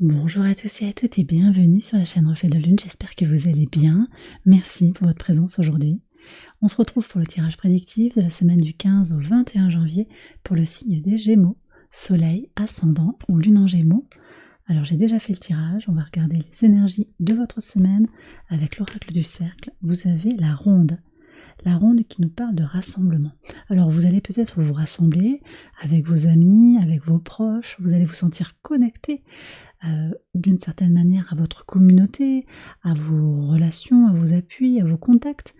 Bonjour à tous et à toutes et bienvenue sur la chaîne Reflet de Lune, j'espère que vous allez bien. Merci pour votre présence aujourd'hui. On se retrouve pour le tirage prédictif de la semaine du 15 au 21 janvier pour le signe des Gémeaux, Soleil, Ascendant ou Lune en Gémeaux. Alors j'ai déjà fait le tirage, on va regarder les énergies de votre semaine avec l'oracle du cercle. Vous avez la ronde qui nous parle de rassemblement. Alors vous allez peut-être vous rassembler avec vos amis, avec vos proches, vous allez vous sentir connecté d'une certaine manière à votre communauté, à vos relations, à vos appuis, à vos contacts.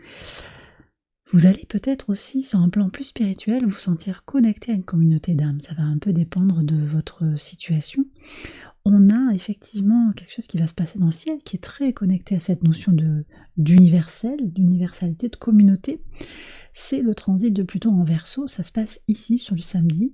Vous allez peut-être aussi, sur un plan plus spirituel, vous sentir connecté à une communauté d'âmes. Ça va un peu dépendre de votre situation. On a effectivement quelque chose qui va se passer dans le ciel qui est très connecté à cette notion d'universel, d'universalité, de communauté. C'est le transit de Pluton en Verseau, ça se passe ici sur le samedi.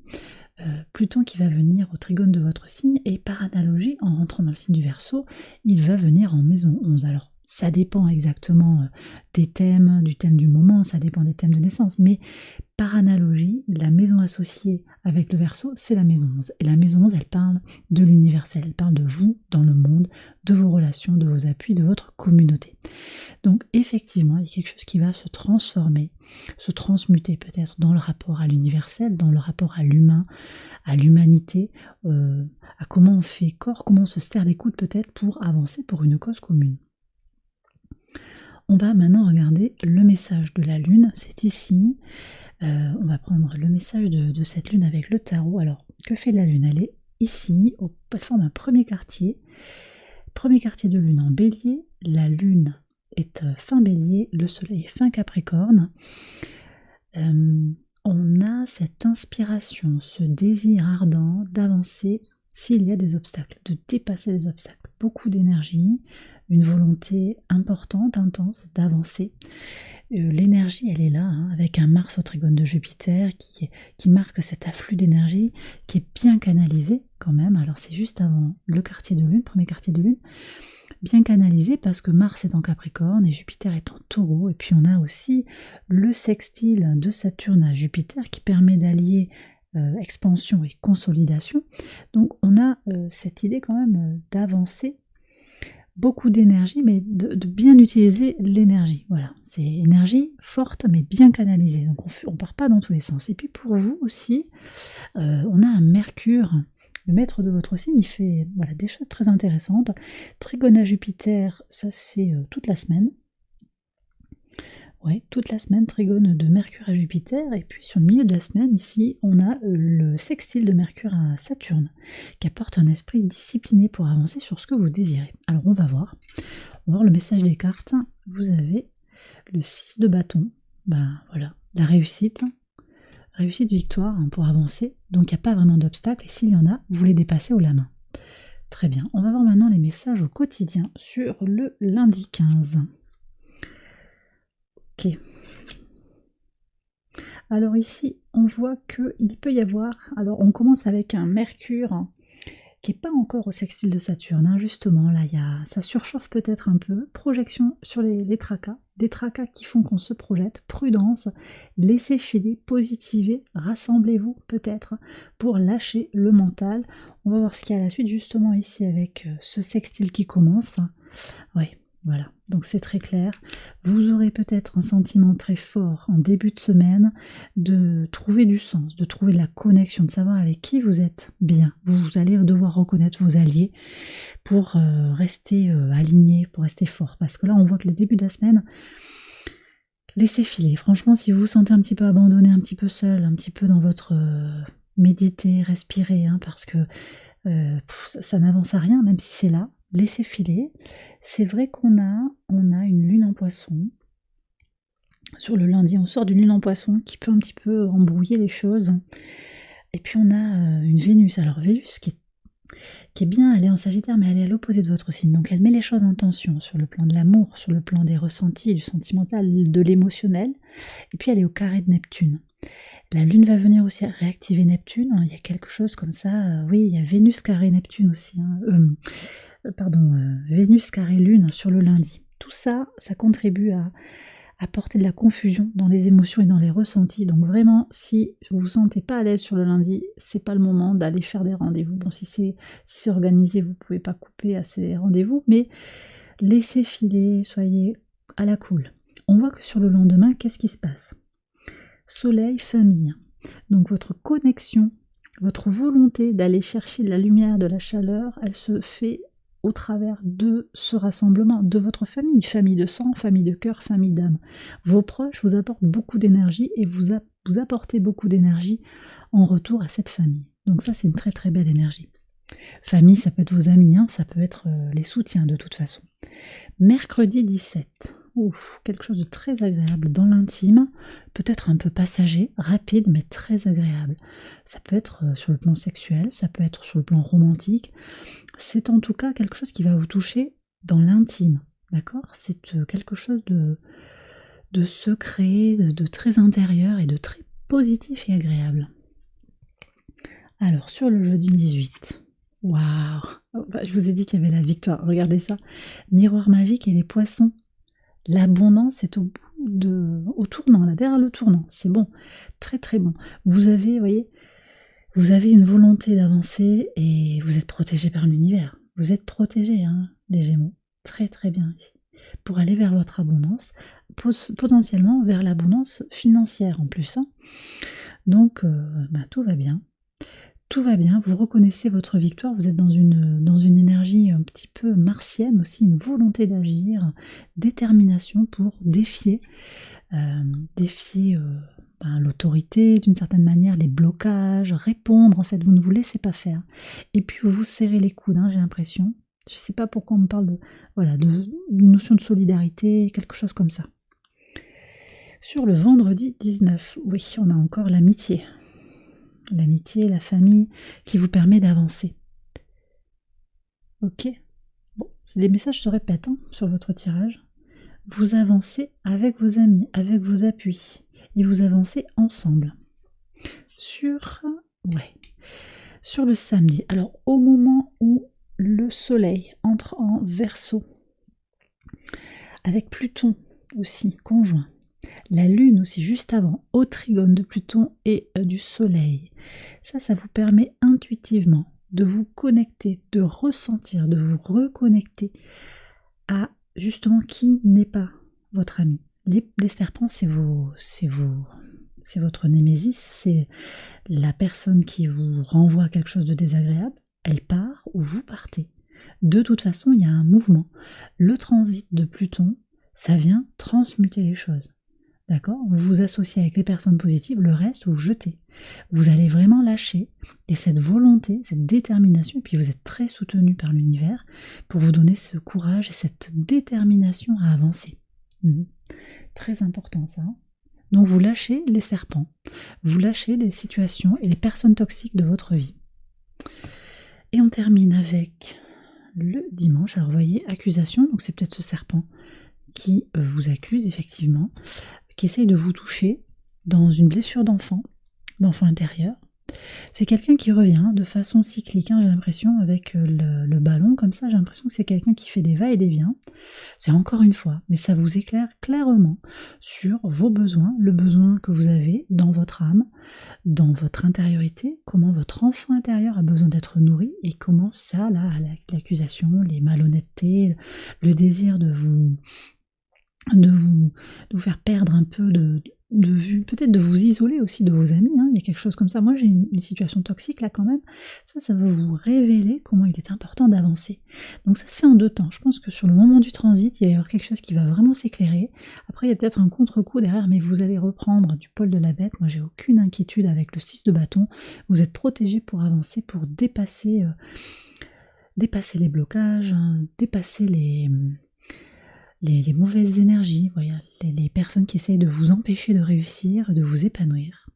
Pluton qui va venir au trigone de votre signe et par analogie, en rentrant dans le signe du Verseau, il va venir en maison 11. Alors, ça dépend exactement des thèmes, du thème du moment, ça dépend des thèmes de naissance, mais par analogie, la maison associée avec le Verseau, c'est la maison 11. Et la maison 11, elle parle de l'universel, elle parle de vous dans le monde, de vos relations, de vos appuis, de votre communauté. Donc effectivement, il y a quelque chose qui va se transformer, se transmuter peut-être dans le rapport à l'universel, dans le rapport à l'humain, à l'humanité, à comment on fait corps, comment on se serre les coudes peut-être pour avancer pour une cause commune. On va maintenant regarder le message de la Lune, c'est ici. On va prendre le message de cette Lune avec le tarot. Alors, que fait la Lune? Elle est ici, elle forme un premier quartier de Lune en Bélier. La Lune est fin Bélier, le Soleil est fin Capricorne. On a cette inspiration, ce désir ardent d'avancer s'il y a des obstacles, de dépasser les obstacles. Beaucoup d'énergie, une volonté importante, intense d'avancer. L'énergie, elle est là, avec un Mars au trigone de Jupiter qui marque cet afflux d'énergie qui est bien canalisé quand même. Alors c'est juste avant le quartier de Lune, premier quartier de Lune, bien canalisé parce que Mars est en Capricorne et Jupiter est en Taureau. Et puis on a aussi le sextile de Saturne à Jupiter qui permet d'allier expansion et consolidation. Donc on a cette idée quand même d'avancer, beaucoup d'énergie, mais de bien utiliser l'énergie. Voilà, c'est énergie forte, mais bien canalisée. Donc on ne part pas dans tous les sens. Et puis pour vous aussi, on a un Mercure, le maître de votre signe, il fait des choses très intéressantes. Trigone à Jupiter, ça c'est toute la semaine. Ouais, toute la semaine, trigone de Mercure à Jupiter, et puis sur le milieu de la semaine, ici, on a le sextile de Mercure à Saturne, qui apporte un esprit discipliné pour avancer sur ce que vous désirez. Alors on va voir le message des cartes. Vous avez le 6 de bâton, voilà, la réussite, victoire pour avancer, donc il n'y a pas vraiment d'obstacle, et s'il y en a, vous les dépassez haut la main. Très bien, on va voir maintenant les messages au quotidien sur le lundi 15. Ok. Alors ici, on voit qu'il peut y avoir... Alors on commence avec un Mercure qui n'est pas encore au sextile de Saturne, justement. Là, ça surchauffe peut-être un peu. Projection sur les tracas. Des tracas qui font qu'on se projette. Prudence, laissez filer, positivez, rassemblez-vous peut-être pour lâcher le mental. On va voir ce qu'il y a à la suite, justement ici avec ce sextile qui commence. Oui. Voilà, donc c'est très clair. Vous aurez peut-être un sentiment très fort en début de semaine de trouver du sens, de trouver de la connexion, de savoir avec qui vous êtes bien. Vous allez devoir reconnaître vos alliés pour rester aligné, pour rester fort. Parce que là, on voit que le début de la semaine, laissez filer. Franchement, si vous vous sentez un petit peu abandonné, un petit peu seul, un petit peu dans votre méditer, respirer, parce que ça n'avance à rien, même si c'est là. Laissez filer. C'est vrai qu'on a une lune en poisson. Sur le lundi, on sort d'une lune en poisson qui peut un petit peu embrouiller les choses. Et puis on a une Vénus. Alors Vénus qui est bien, elle est en Sagittaire, mais elle est à l'opposé de votre signe. Donc elle met les choses en tension sur le plan de l'amour, sur le plan des ressentis, du sentimental, de l'émotionnel. Et puis elle est au carré de Neptune. La Lune va venir aussi réactiver Neptune. Il y a quelque chose comme ça. Oui, il y a Vénus carré Neptune aussi. Vénus carré Lune sur le lundi. Tout ça, ça contribue apporter de la confusion dans les émotions et dans les ressentis. Donc vraiment, si vous vous sentez pas à l'aise sur le lundi, c'est pas le moment d'aller faire des rendez-vous. Bon, si c'est organisé, vous pouvez pas couper à ces rendez-vous, mais laissez filer, soyez à la cool. On voit que sur le lendemain, qu'est-ce qui se passe? Soleil, famille. Donc votre connexion, votre volonté d'aller chercher de la lumière, de la chaleur, elle se fait au travers de ce rassemblement, de votre famille, famille de sang, famille de cœur, famille d'âme. Vos proches vous apportent beaucoup d'énergie et vous apportez beaucoup d'énergie en retour à cette famille. Donc ça, c'est une très très belle énergie. Famille, ça peut être vos amis, ça peut être les soutiens de toute façon. Mercredi 17. Ouf, quelque chose de très agréable dans l'intime, peut-être un peu passager, rapide, mais très agréable. Ça peut être sur le plan sexuel, ça peut être sur le plan romantique. C'est en tout cas quelque chose qui va vous toucher dans l'intime, d'accord? C'est quelque chose de secret, de très intérieur et de très positif et agréable. Alors, sur le jeudi 18, waouh! Je vous ai dit qu'il y avait la victoire, regardez ça. Miroir magique et les poissons. L'abondance est au tournant, là, derrière le tournant. C'est bon, très très bon. Vous avez, vous voyez, vous avez une volonté d'avancer et vous êtes protégé par l'univers. Vous êtes protégés, les Gémeaux. Très très bien ici. Pour aller vers votre abondance, potentiellement vers l'abondance financière en plus. Donc, tout va bien. Tout va bien, vous reconnaissez votre victoire, vous êtes dans une énergie un petit peu martienne aussi, une volonté d'agir, détermination pour défier l'autorité d'une certaine manière, les blocages, répondre en fait, vous ne vous laissez pas faire. Et puis vous vous serrez les coudes, j'ai l'impression. Je ne sais pas pourquoi on me parle d'une notion de solidarité, quelque chose comme ça. Sur le vendredi 19, oui, on a encore l'amitié. L'amitié, la famille, qui vous permet d'avancer. Ok. Bon, les messages se répètent sur votre tirage. Vous avancez avec vos amis, avec vos appuis, et vous avancez ensemble. Sur le samedi, alors au moment où le soleil entre en Verseau, avec Pluton aussi conjoint, la lune aussi juste avant, au trigone de Pluton et du soleil. Ça vous permet intuitivement de vous connecter, de ressentir, de vous reconnecter à justement qui n'est pas votre ami. Les serpents, c'est votre némésis, c'est la personne qui vous renvoie à quelque chose de désagréable, elle part ou vous partez. De toute façon, il y a un mouvement. Le transit de Pluton, ça vient transmuter les choses. D'accord? Vous vous associez avec les personnes positives, le reste, vous jetez. Vous allez vraiment lâcher, et cette volonté, cette détermination, et puis vous êtes très soutenu par l'univers pour vous donner ce courage et cette détermination à avancer. Très important ça. Donc vous lâchez les serpents, vous lâchez les situations et les personnes toxiques de votre vie. Et on termine avec le dimanche. Alors vous voyez, accusation, donc c'est peut-être ce serpent qui vous accuse effectivement, qui essaye de vous toucher dans une blessure d'enfant intérieur. C'est quelqu'un qui revient de façon cyclique, j'ai l'impression, avec le ballon, comme ça, j'ai l'impression que c'est quelqu'un qui fait des va-et-vient. C'est encore une fois, mais ça vous éclaire clairement sur vos besoins, le besoin que vous avez dans votre âme, dans votre intériorité, comment votre enfant intérieur a besoin d'être nourri, et comment ça, là, l'accusation, les malhonnêtetés, le désir de vous faire perdre un peu de vue, peut-être de vous isoler aussi de vos amis, il y a quelque chose comme ça. Moi j'ai une situation toxique là quand même, ça va vous révéler comment il est important d'avancer. Donc ça se fait en deux temps. Je pense que sur le moment du transit, il va y avoir quelque chose qui va vraiment s'éclairer. Après il y a peut-être un contre-coup derrière, mais vous allez reprendre du poil de la bête. Moi j'ai aucune inquiétude avec le 6 de bâton. Vous êtes protégé pour avancer, pour dépasser les blocages, dépasser les mauvaises énergies, voilà, les personnes qui essayent de vous empêcher de réussir, de vous épanouir.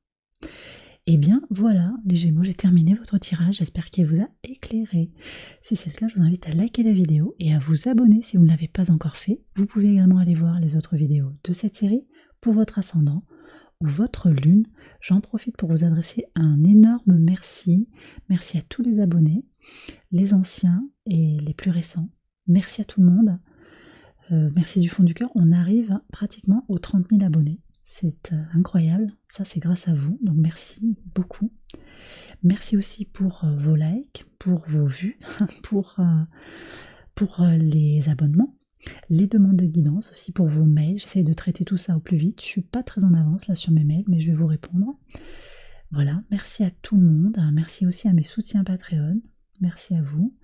Et bien voilà, les Gémeaux, j'ai terminé votre tirage, j'espère qu'il vous a éclairé. Si c'est le cas, je vous invite à liker la vidéo et à vous abonner si vous ne l'avez pas encore fait. Vous pouvez également aller voir les autres vidéos de cette série pour votre ascendant ou votre lune. J'en profite pour vous adresser un énorme merci. Merci à tous les abonnés, les anciens et les plus récents. Merci à tout le monde. merci du fond du cœur. On arrive pratiquement aux 30 000 abonnés. C'est incroyable. Ça, c'est grâce à vous. Donc, merci beaucoup. Merci aussi pour vos likes, pour vos vues, pour les abonnements, les demandes de guidance, aussi pour vos mails. J'essaye de traiter tout ça au plus vite. Je ne suis pas très en avance là sur mes mails, mais je vais vous répondre. Voilà, merci à tout le monde. Merci aussi à mes soutiens Patreon. Merci à vous.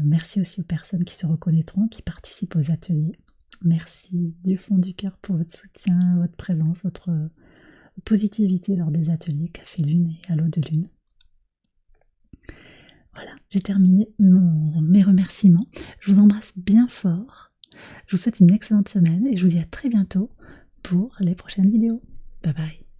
Merci aussi aux personnes qui se reconnaîtront, qui participent aux ateliers. Merci du fond du cœur pour votre soutien, votre présence, votre positivité lors des ateliers Café Lune et Halo de Lune. Voilà, j'ai terminé mes remerciements. Je vous embrasse bien fort. Je vous souhaite une excellente semaine et je vous dis à très bientôt pour les prochaines vidéos. Bye bye.